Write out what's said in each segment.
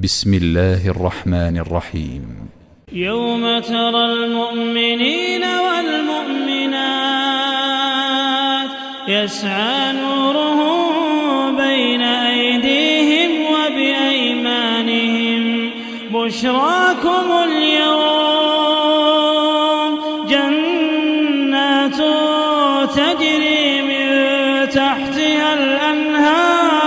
بسم الله الرحمن الرحيم. يوم ترى المؤمنين والمؤمنات يسعى نورهم بين أيديهم وبأيمانهم بشراكم اليوم جنات تجري من تحتها الأنهار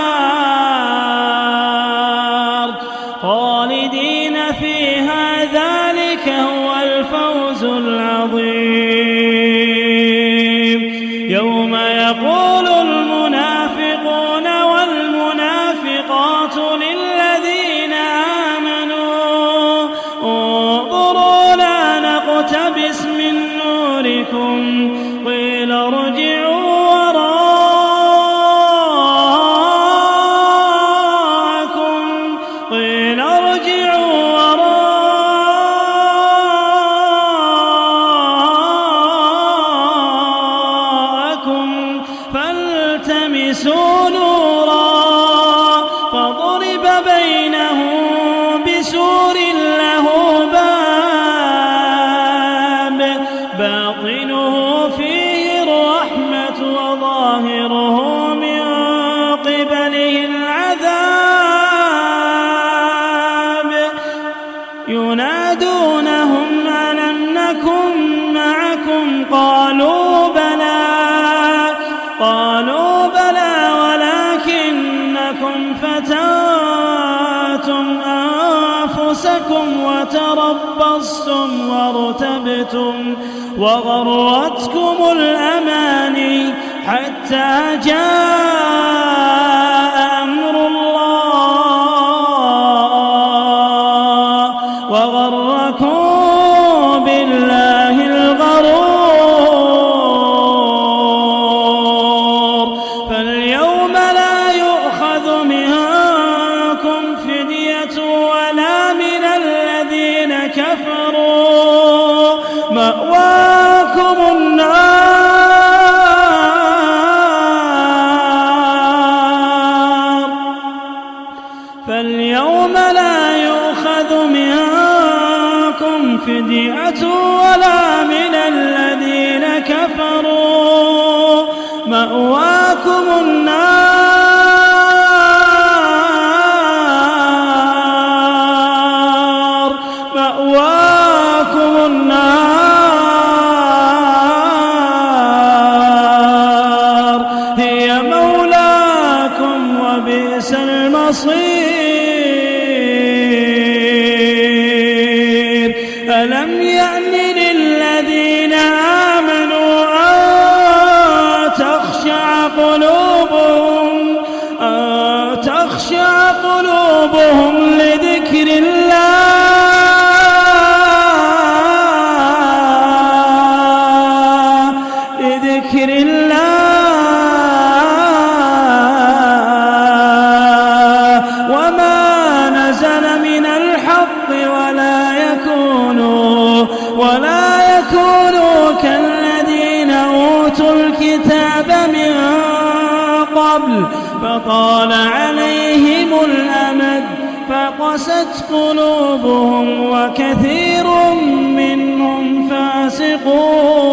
خالدين فيها ذلك هو الفوز العظيم. يوم يقول المنافقون والمنافقات للذين آمنوا انظروا لا نقتبس من نوركم قيل ارجعوا فالتمسوا نورا فضرب بينهم بسور له باب باطنه فيه الرحمة وظاهره من قبله العذاب ينادونهم ألم نكن معكم قالوا بلى ولكنكم فتنتم أنفسكم وتربصتم وارتبتم وغرتكم الأماني حتى جاء أمر الله وغركم بالله الغرور. فاليوم لا يؤخذ منكم فدية ولا من الذين كفروا مأواكم النار. فاليوم لا يؤخذ منكم فدية ولا من الذين كفروا مأواكم النار هي مولاكم وبئس المصير. ألم يأن للذين آمنوا أن تخشع قلوبهم لذكر الله وما نزل من الحق ولا يكونوا كالذين أوتوا الكتاب من قبل فطال عليهم الأمد فقست قلوبهم وكثير منهم فاسقون.